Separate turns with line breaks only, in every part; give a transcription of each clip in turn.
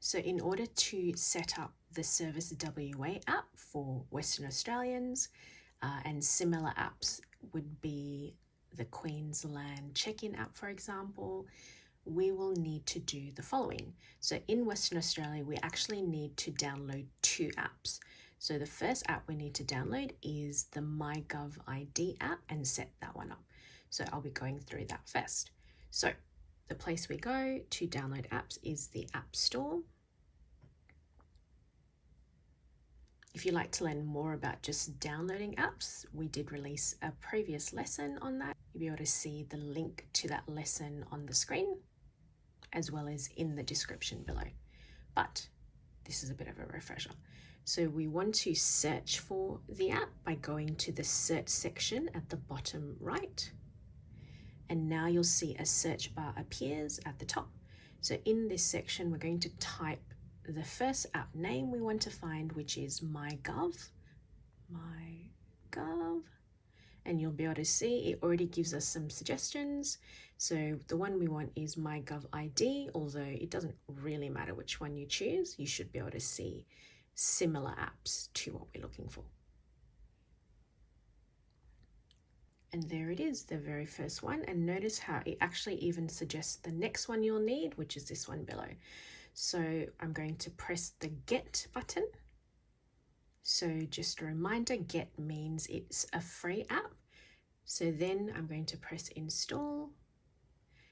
So in order to set up the Service WA app for Western Australians, and similar apps would be the Queensland check-in app, for example, we will need to do the following. So in Western Australia, we actually need to download two apps. So the first app we need to download is the MyGovID app and set that one up. So I'll be going through that first. So the place we go to download apps is the App Store. If you'd like to learn more about just downloading apps, we did release a previous lesson on that. You'll be able to see the link to that lesson on the screen, as well as in the description below. But this is a bit of a refresher. So we want to search for the app by going to the search section at the bottom right. And now you'll see a search bar appears at the top. So in this section, we're going to type the first app name we want to find, which is MyGov. And you'll be able to see it already gives us some suggestions. So the one we want is MyGovID, although it doesn't really matter which one you choose. You should be able to see similar apps to what we're looking for. And there it is, the very first one. And notice how it actually even suggests the next one you'll need, which is this one below. So I'm going to press the Get button. So just a reminder, Get means it's a free app. So then I'm going to press Install,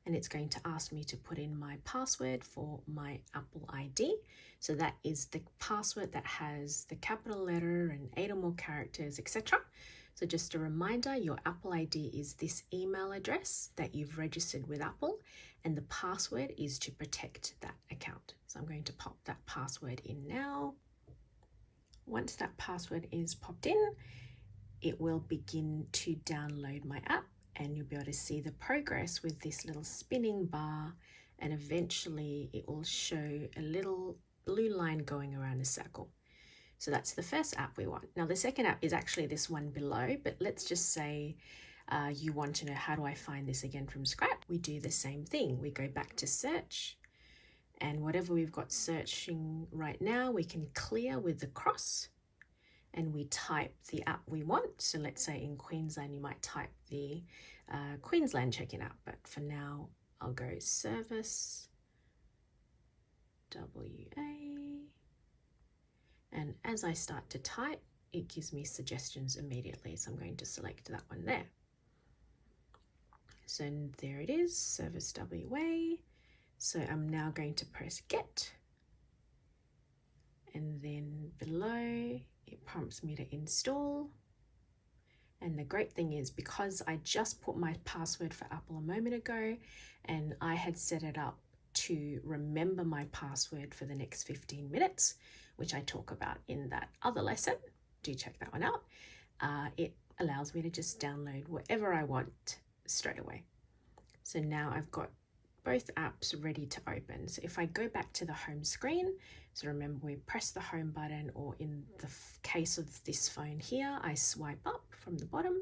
and it's going to ask me to put in my password for my Apple ID. So that is the password that has the capital letter and 8 or more characters, etc. So just a reminder, your Apple ID is this email address that you've registered with Apple, and the password is to protect that account. So I'm going to pop that password in now. Once that password is popped in, it will begin to download my app, and you'll be able to see the progress with this little spinning bar, and eventually it will show a little blue line going around a circle. So that's the first app we want. Now the second app is actually this one below, but let's just say you want to know, how do I find this again from scratch? We do the same thing. We go back to search, and whatever we've got searching right now, we can clear with the cross, and we type the app we want. So let's say in Queensland, you might type the Queensland check-in app, but for now, I'll go Service WA. And as I start to type, it gives me suggestions immediately. So I'm going to select that one there. So there it is, Service WA. So I'm now going to press Get. And then below, it prompts me to install. And the great thing is, because I just put my password for Apple a moment ago, and I had set it up to remember my password for the next 15 minutes, which I talk about in that other lesson, do check that one out, it allows me to just download whatever I want straight away. So now I've got both apps ready to open. So if I go back to the home screen, so remember we press the home button, or in the case of this phone here, I swipe up from the bottom.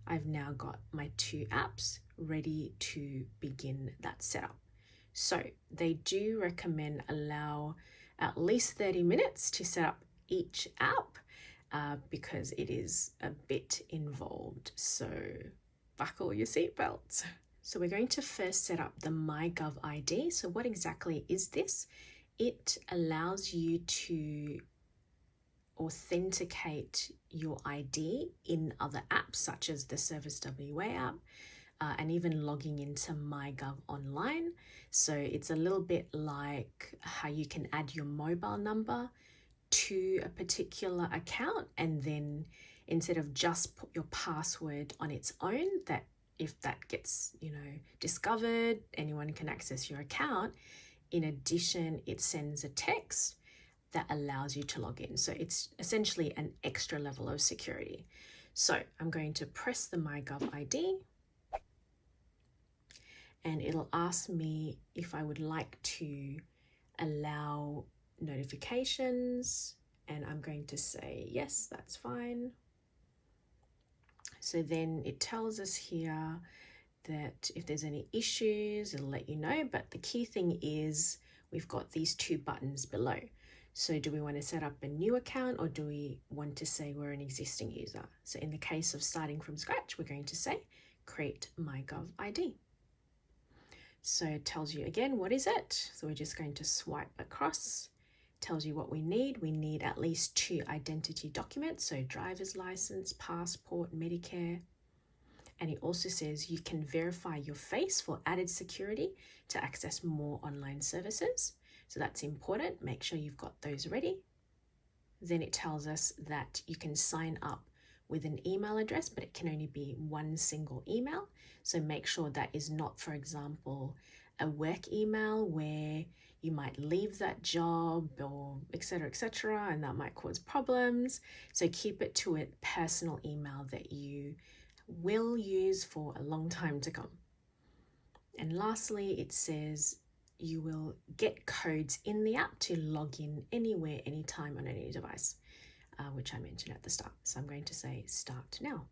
I've now got my two apps ready to begin that setup. So they do recommend allow at least 30 minutes to set up each app because it is a bit involved. So buckle your seatbelts. So we're going to first set up the MyGovID. So what exactly is this? It allows you to authenticate your ID in other apps, such as the Service WA app, and even logging into MyGov online. So it's a little bit like how you can add your mobile number to a particular account, and then instead of just put your password on its own, that if that gets, discovered, anyone can access your account. In addition, it sends a text that allows you to log in. So it's essentially an extra level of security. So I'm going to press the MyGovID, and it'll ask me if I would like to allow notifications, and I'm going to say yes, that's fine. So then it tells us here that if there's any issues, it'll let you know. But the key thing is we've got these two buttons below. So do we want to set up a new account, or do we want to say we're an existing user? So in the case of starting from scratch, we're going to say create MyGovID. So it tells you again, what is it? So we're just going to swipe across. Tells you what we need. We need at least 2 identity documents, so driver's license, passport, Medicare. And it also says you can verify your face for added security to access more online services. So that's important. Make sure you've got those ready. Then it tells us that you can sign up with an email address, but it can only be one single email. So make sure that is not, for example, a work email where you might leave that job or etc., and that might cause problems. So keep it to a personal email that you will use for a long time to come. And lastly, it says you will get codes in the app to log in anywhere, anytime on any device, which I mentioned at the start. So I'm going to say start now.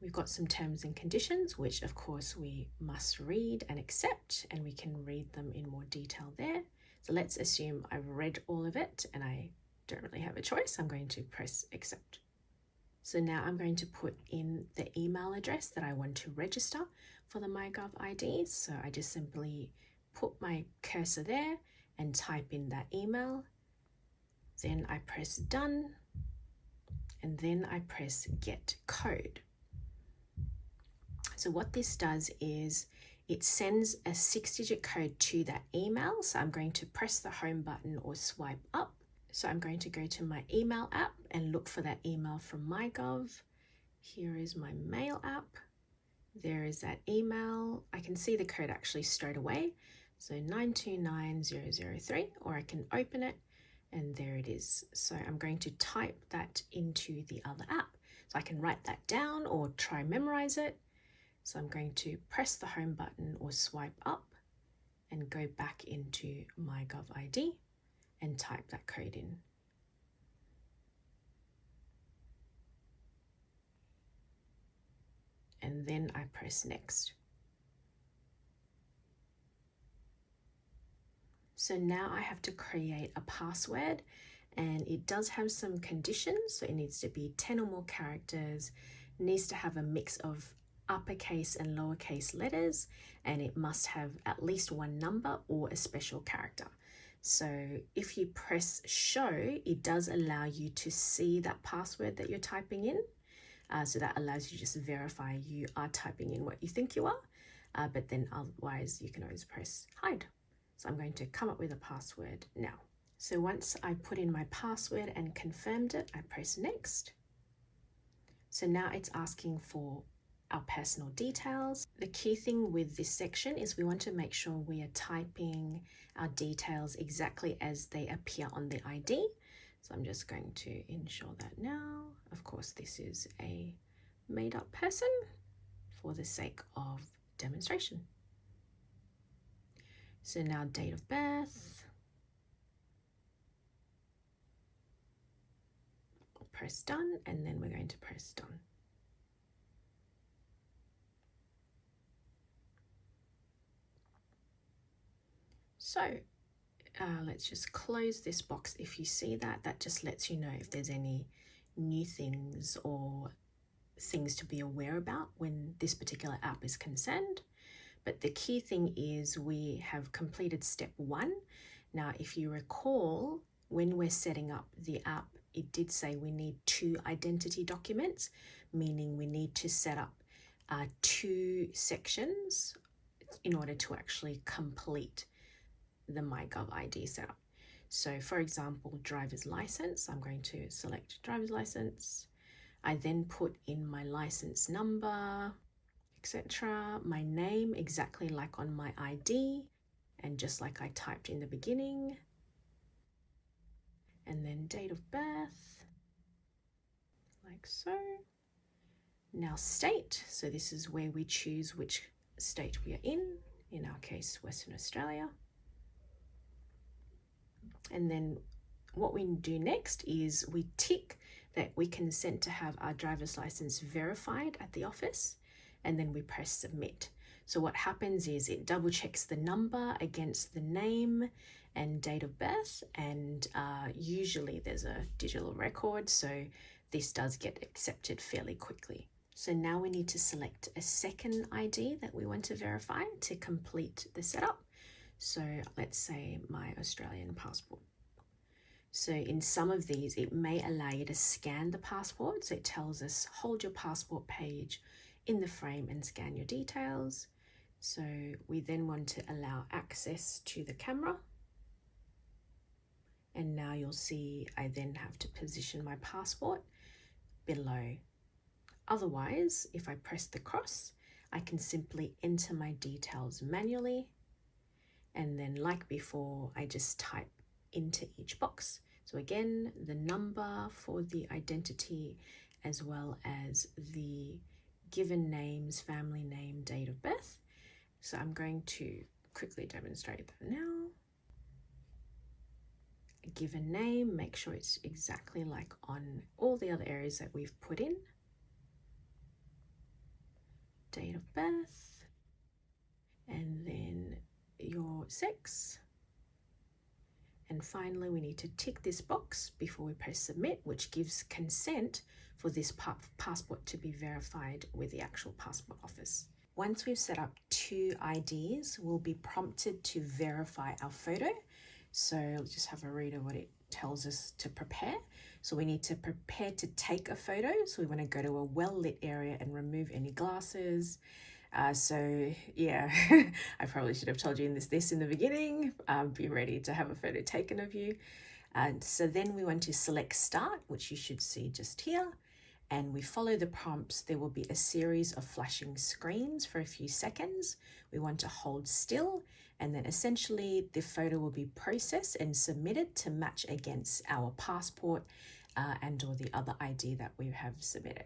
We've got some terms and conditions, which of course we must read and accept, and we can read them in more detail there. So let's assume I've read all of it and I don't really have a choice. I'm going to press accept. So now I'm going to put in the email address that I want to register for the MyGovID. So I just simply put my cursor there and type in that email. Then I press done, and then I press get code. So what this does is it sends a 6-digit code to that email. So I'm going to press the home button or swipe up. So I'm going to go to my email app and look for that email from MyGov. Here is my mail app. There is that email. I can see the code actually straight away. So 929003, or I can open it and there it is. So I'm going to type that into the other app. So I can write that down or try memorize it. So I'm going to press the home button or swipe up and go back into MyGovID and type that code in. And then I press next. So now I have to create a password, and it does have some conditions. So it needs to be 10 or more characters, needs to have a mix of uppercase and lowercase letters, and it must have at least one number or a special character. So if you press show, it does allow you to see that password that you're typing in. So that allows you to just verify you are typing in what you think you are, but then otherwise you can always press hide. So I'm going to come up with a password now. So once I put in my password and confirmed it, I press next. So now it's asking for our personal details. The key thing with this section is we want to make sure we are typing our details exactly as they appear on the ID. So I'm just going to ensure that now. Of course, this is a made-up person for the sake of demonstration. So now date of birth. Press done, and then we're going to press done. So let's just close this box. If you see that, that just lets you know if there's any new things or things to be aware about when this particular app is concerned. But the key thing is we have completed step 1. Now, if you recall, when we're setting up the app, it did say we need 2 identity documents, meaning we need to set up 2 sections in order to actually complete the MyGovID setup. So for example, driver's license, I'm going to select driver's license. I then put in my license number, etc. My name exactly like on my ID, and just like I typed in the beginning. And then date of birth, like so. Now state, so this is where we choose which state we are in our case, Western Australia. And then what we do next is we tick that we consent to have our driver's license verified at the office, and then we press submit. So what happens is it double checks the number against the name and date of birth, and usually there's a digital record, so this does get accepted fairly quickly. So now we need to select a second ID that we want to verify to complete the setup. So let's say my Australian passport. So in some of these, it may allow you to scan the passport. So it tells us, hold your passport page in the frame and scan your details. So we then want to allow access to the camera. And now you'll see I then have to position my passport below. Otherwise, if I press the cross, I can simply enter my details manually. And then like before, I just type into each box. So again, the number for the identity as well as the given names, family name, date of birth. So I'm going to quickly demonstrate that now. A given name, make sure it's exactly like on all the other areas that we've put in. Date of birth, and then your sex. And finally, we need to tick this box before we press submit, which gives consent for this passport to be verified with the actual passport office. Once we've set up 2 IDs, we'll be prompted to verify our photo. So let's just have a read of what it tells us to prepare. So we need to prepare to take a photo. So we want to go to a well-lit area and remove any glasses. So yeah, I probably should have told you this in the beginning. Be ready to have a photo taken of you. And so then we want to select start, which you should see just here. And we follow the prompts. There will be a series of flashing screens for a few seconds. We want to hold still, and then essentially the photo will be processed and submitted to match against our passport and or the other ID that we have submitted.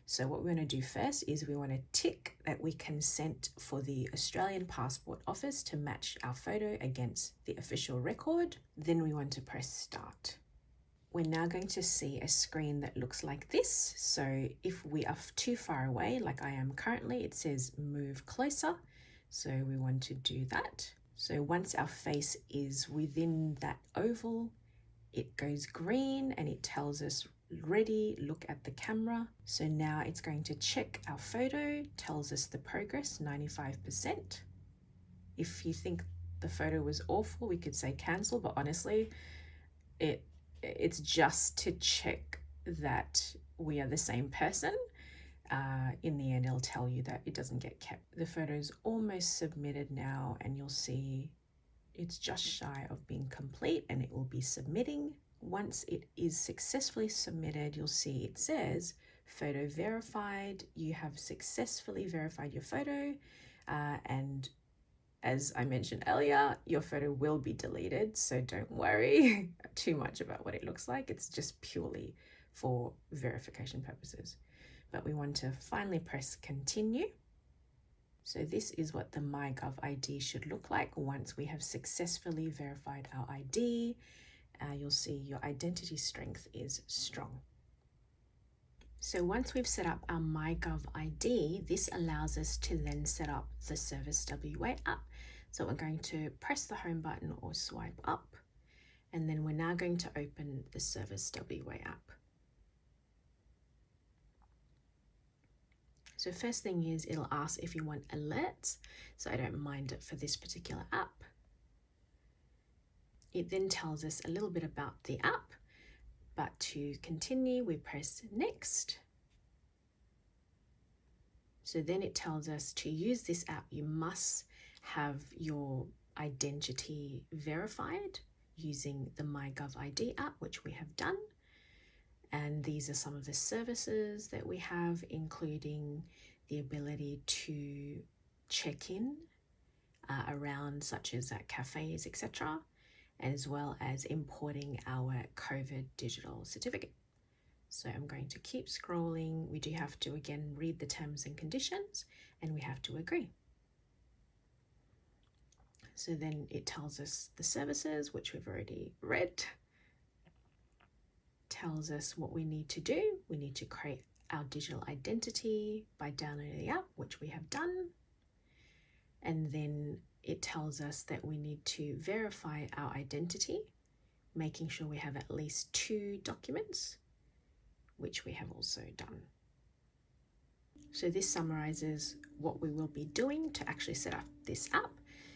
So what we're going to do first is we want to tick that we consent for the Australian Passport Office to match our photo against the official record. Then we want to press start. We're now going to see a screen that looks like this. So if we are too far away, like I am currently, it says move closer. So we want to do that. So once our face is within that oval, it goes green and it tells us ready, look at the camera. So now it's going to check our photo, tells us the progress, 95%. If you think the photo was awful, we could say cancel, but honestly, it's just to check that we are the same person. In the end, it'll tell you that it doesn't get kept. The photo's almost submitted now, and you'll see it's just shy of being complete, and it will be submitting. Once it is successfully submitted, you'll see it says photo verified. You have successfully verified your photo, and as I mentioned earlier, your photo will be deleted, so don't worry too much about what it looks like. It's just purely for verification purposes. But we want to finally press continue. So this is what the MyGovID should look like once we have successfully verified our ID. You'll see your identity strength is strong. So once we've set up our MyGovID, this allows us to then set up the Service WA app. So we're going to press the home button or swipe up, and then we're now going to open the Service WA app. So first thing is it'll ask if you want alerts. So I don't mind it for this particular app. It then tells us a little bit about the app. But to continue, we press next. So then it tells us to use this app, you must have your identity verified using the MyGovID app, which we have done. And these are some of the services that we have, including the ability to check in around such as at cafes, etc., as well as importing our COVID digital certificate. So I'm going to keep scrolling. We do have to, again, read the terms and conditions, and we have to agree. So then it tells us the services, which we've already read. Tells us what we need to do. We need to create our digital identity by downloading the app, which we have done. and then it tells us that we need to verify our identity, making sure we have at least 2 documents, which we have also done. So this summarizes what we will be doing to actually set up this app.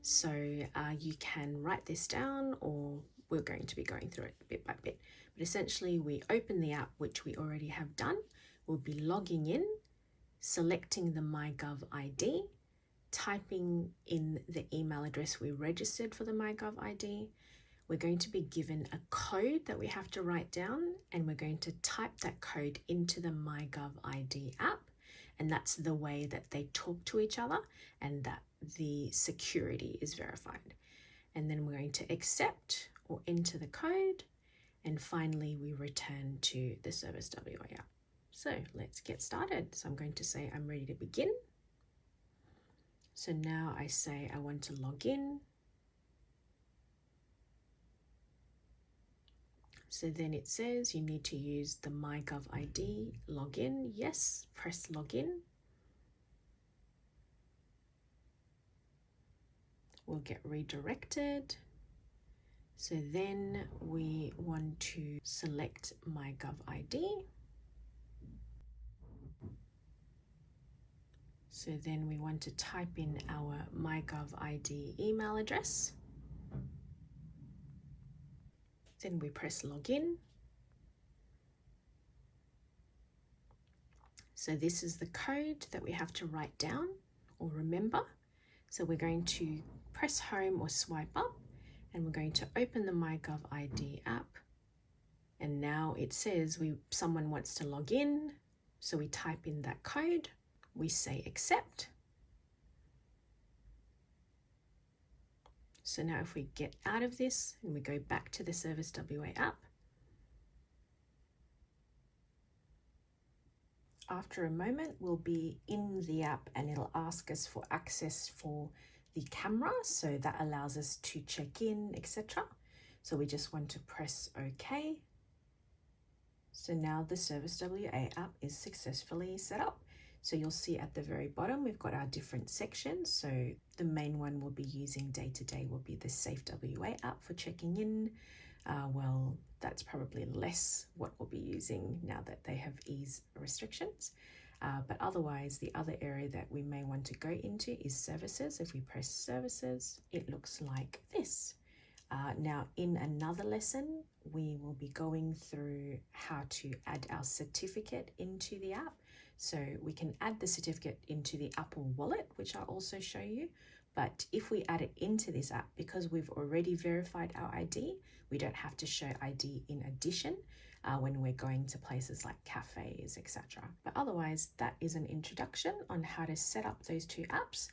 So you can write this down, or we're going to be going through it bit by bit. But essentially we open the app, which we already have done. We'll be logging in, selecting the MyGovID, typing in the email address we registered for the MyGovID. We're going to be given a code that we have to write down, and we're going to type that code into the MyGovID app. And that's the way that they talk to each other and that the security is verified. And then we're going to accept or enter the code. And finally, we return to the Service WA app. So let's get started. So I'm going to say I'm ready to begin. So now I say I want to log in. So then it says you need to use the MyGovID login. Yes, press login. We'll get redirected. So then we want to select MyGovID. So then we want to type in our MyGovID email address. Then we press login. So this is the code that we have to write down or remember. So we're going to press home or swipe up, and we're going to open the MyGovID app. And now it says someone wants to log in. So we type in that code, we say accept. So now if we get out of this and we go back to the Service WA app, after a moment we'll be in the app and it'll ask us for access for the camera. So that allows us to check in, etc. So we just want to press OK. So now the Service WA app is successfully set up. So you'll see at the very bottom, we've got our different sections. So the main one we'll be using day to day will be the Safe WA app for checking in. Well, that's probably less what we'll be using now that they have ease restrictions. But otherwise, the other area that we may want to go into is services. If we press services, it looks like this. Now in another lesson, we will be going through how to add our certificate into the app. So we can add the certificate into the Apple Wallet, which I'll also show you. But if we add it into this app, because we've already verified our ID, we don't have to show ID in addition when we're going to places like cafes, etc. But otherwise, that is an introduction on how to set up those 2 apps.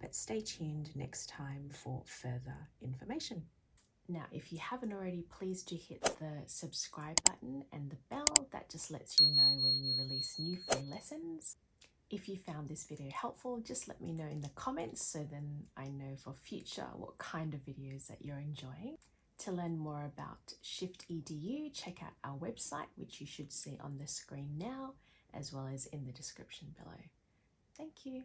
But stay tuned next time for further information. Now, if you haven't already, please do hit the subscribe button and the bell. That just lets you know when we release new free lessons. If you found this video helpful, just let me know in the comments so then I know for future what kind of videos that you're enjoying. To learn more about Shift EDU, check out our website, which you should see on the screen now, as well as in the description below. Thank you.